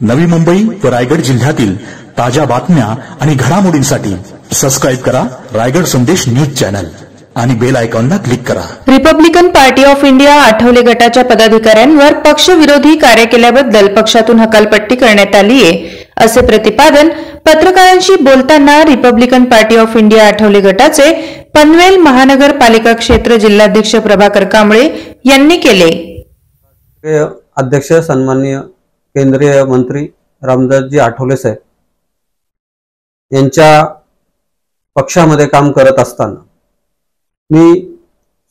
नवी मुंबई व रायगड जिल्ह्यातील ताज्या बातम्या आणि घडामोडींसाठी सबस्क्राईब करा रायगड संदेश न्यूज चॅनल आणि बेल आयकॉनला क्लिक करा। Republican party of India Athawale गटाच्या पदाधिकाऱ्यांवर पक्षविरोधी कार्य केल्याबद्दल पक्षातून हकालपट्टी करण्यात आली आहे, असे प्रतिपादन पत्रकारांशी बोलताना Republican party of India Athawale गटाचे पनवेल महानगरपालिका क्षेत्र जिल्हाध्यक्ष प्रभाकर कांबळे यांनी केले। अध्यक्ष सन्माननीय केंद्रीय मंत्री रामदासजी आठवले साहेब यांच्या पक्षामध्ये काम करत असताना मी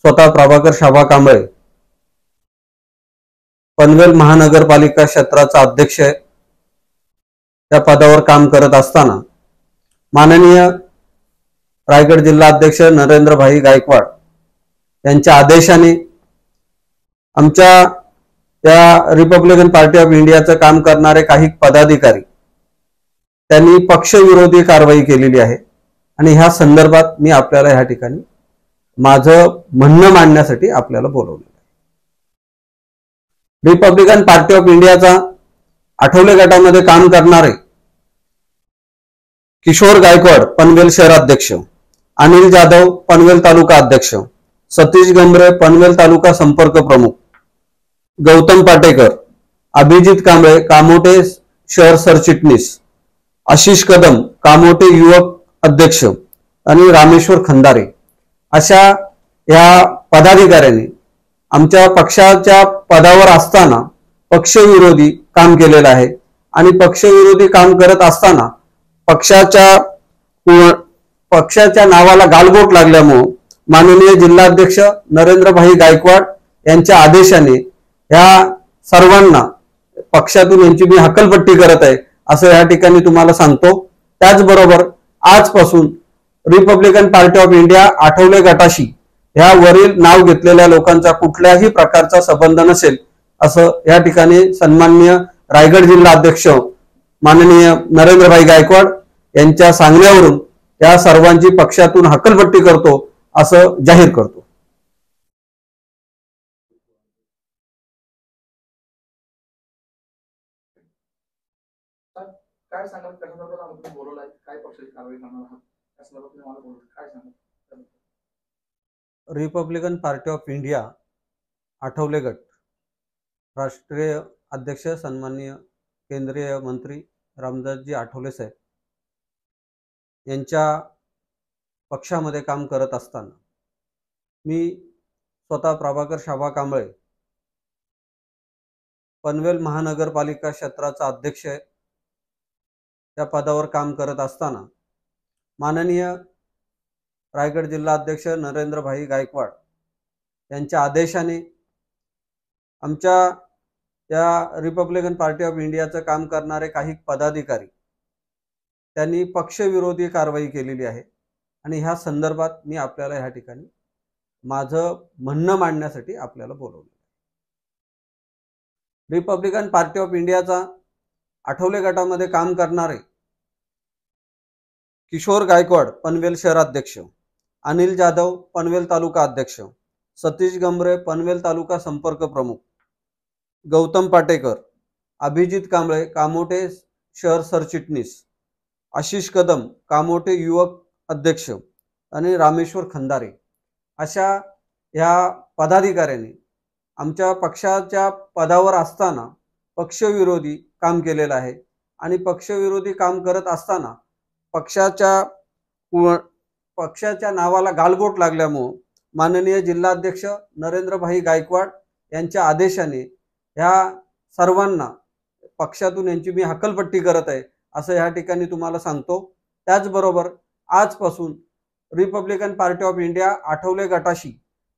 स्वतः प्रभाकर शाबा कांबळे पनवेल महानगरपालिका क्षेत्राचा अध्यक्ष त्या पदावर काम करत असताना माननीय रायगड जिल्हा अध्यक्ष नरेंद्रभाई गायकवाड यांच्या आदेशाने आमच्या त्या रिपब्लिकन पार्टी ऑफ इंडियाचं काम करणारे काही पदाधिकारी त्यांनी पक्षविरोधी कारवाई केलेली आहे आणि ह्या संदर्भात मी आपल्याला ह्या ठिकाणी माझं म्हणणं मांडण्यासाठी आपल्याला बोलवलं आहे। रिपब्लिकन पार्टी ऑफ इंडियाचा आठवले गटामध्ये काम करणारे किशोर गायकवाड पनवेल शहराध्यक्ष, अनिल जाधव पनवेल तालुका अध्यक्ष, सतीश गंभरे पनवेल तालुका संपर्क प्रमुख, गौतम पाटेकर, अभिजित कांबळे कामोटे शहर सरचिटणीस, आशिष कदम कामोटे युवक अध्यक्ष आणि रामेश्वर खंदारे अशा या पदाधिकाऱ्यांनी आमच्या पक्षाच्या पदावर असताना पक्षविरोधी काम केलेलं आहे आणि पक्षविरोधी काम करत असताना पक्षाच्या नावाला गालबोट लागल्यामुळे माननीय जिल्हाध्यक्ष नरेंद्रभाई गायकवाड यांच्या आदेशाने या सर्वांना पक्षातून यांची मी हकलपट्टी करत आहे असं या ठिकाणी तुम्हाला सांगतो। त्याचबरोबर आजपासून Republican party of India Athawale गटाशी ह्या वरील नाव घेतलेल्या लोकांचा कुठल्याही प्रकारचा संबंध नसेल असं या ठिकाणी सन्माननीय रायगड जिल्हा अध्यक्ष माननीय नरेंद्रभाई गायकवाड यांच्या सांगण्यावरून या सर्वांची पक्षातून हकलपट्टी करतो असं जाहीर करतो। काय सांगाल त्याच्याबद्दल आपण बोलवलाय काय पक्षाची कारवाई करणार आहात त्याच्याबद्दल तुम्ही मला बोलू काय सांगाल? Republican party of India Athawale गट राष्ट्रीय अध्यक्ष सन्माननीय केंद्रीय मंत्री रामदासजी आठवले साहेब यांच्या पक्षामध्ये काम करत असताना मी स्वतः प्रभाकर शाबा कांबळे पनवेल महानगरपालिका क्षेत्राचा अध्यक्ष त्या पदावर काम करत असताना माननीय रायगड जिल्हा अध्यक्ष नरेंद्रभाई गायकवाड यांच्या आदेशाने आमच्या त्या रिपब्लिकन पार्टी ऑफ इंडियाचं काम करणारे काही पदाधिकारी त्यांनी पक्षविरोधी कारवाई केलेली आहे आणि ह्या संदर्भात मी आपल्याला ह्या ठिकाणी माझं म्हणणं मांडण्यासाठी आपल्याला बोलवलं। रिपब्लिकन पार्टी ऑफ इंडियाचा आठवले गटामध्ये काम करणारे किशोर गायकवाड पनवेल शहराध्यक्ष, अनिल जाधव पनवेल तालुका अध्यक्ष, सतीश गंभरे पनवेल तालुका संपर्क प्रमुख, गौतम पाटेकर, अभिजित कांबळे कामोटे शहर सरचिटणीस, आशिष कदम कामोटे युवक अध्यक्ष आणि रामेश्वर खंदारे अशा या पदाधिकाऱ्यांनी आमच्या पक्षाच्या पदावर असताना पक्षविरोधी काम केलेलं आहे आणि पक्षविरोधी काम करत असताना पक्षाच्या नावाला गालबोट लागल्यामुळे माननीय जिल्हाध्यक्ष नरेंद्रभाई गायकवाड यांच्या आदेशाने ह्या सर्वांना पक्षातून यांची मी हकलपट्टी करत आहे असं या ठिकाणी तुम्हाला सांगतो। त्याचबरोबर आजपासून Republican party of India Athawale गटाशी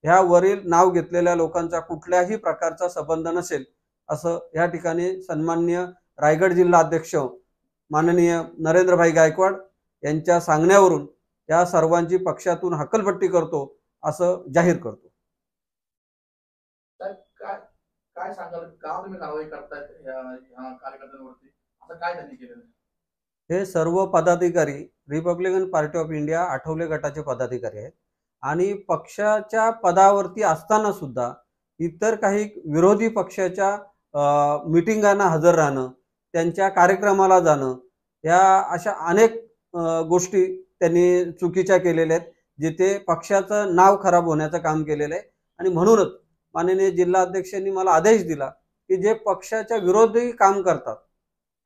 ह्या वरील नाव घेतलेल्या लोकांचा कुठल्याही प्रकारचा संबंध नसेल असं या ठिकाणी सन्माननीय रायगड जिल्हा अध्यक्ष माननीय नरेंद्रभाई गायकवाड यांच्या सांगण्यावरून या सर्वांची पक्षातून हकलपट्टी करतो असं जाहीर करतो। काय सांगाल का तुम्ही कारवाई करताय या कार्यकर्त्यांवरती असं काय त्यांनी केलं? हे सर्व पदाधिकारी Republican party of India Athawale गटाचे पदाधिकारी आहेत आणि पक्षाच्या पदावरती असताना सुद्धा इतर काही विरोधी पक्षाच्या मीटिंगांना हजर राहणं, त्यांच्या कार्यक्रमाला जाणं, या अशा अनेक गोष्टी त्यांनी चुकीच्या केलेल्या आहेत, जिथे पक्षाचं नाव खराब होण्याचं काम केलेलं आहे. आणि म्हणूनच माननीय जिल्हाध्यक्षांनी मला आदेश दिला की जे पक्षाच्या विरोधी काम करतात,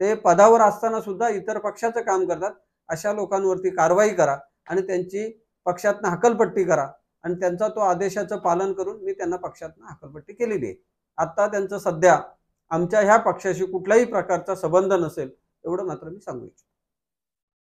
ते पदावर असताना सुद्धा इतर पक्षाचं काम करतात, अशा लोकांवरती कारवाई करा आणि त्यांची पक्षातनं हकलपट्टी करा. आणि त्यांचा तो आदेशाचं पालन करून मी त्यांना पक्षातनं हकलपट्टी केलेली आहे. आता त्यांचं सध्या आमच्या ह्या पक्षाशी कुठल्याही प्रकारचा संबंध नसेल, एवढं मात्र मी सांगू इच्छितो.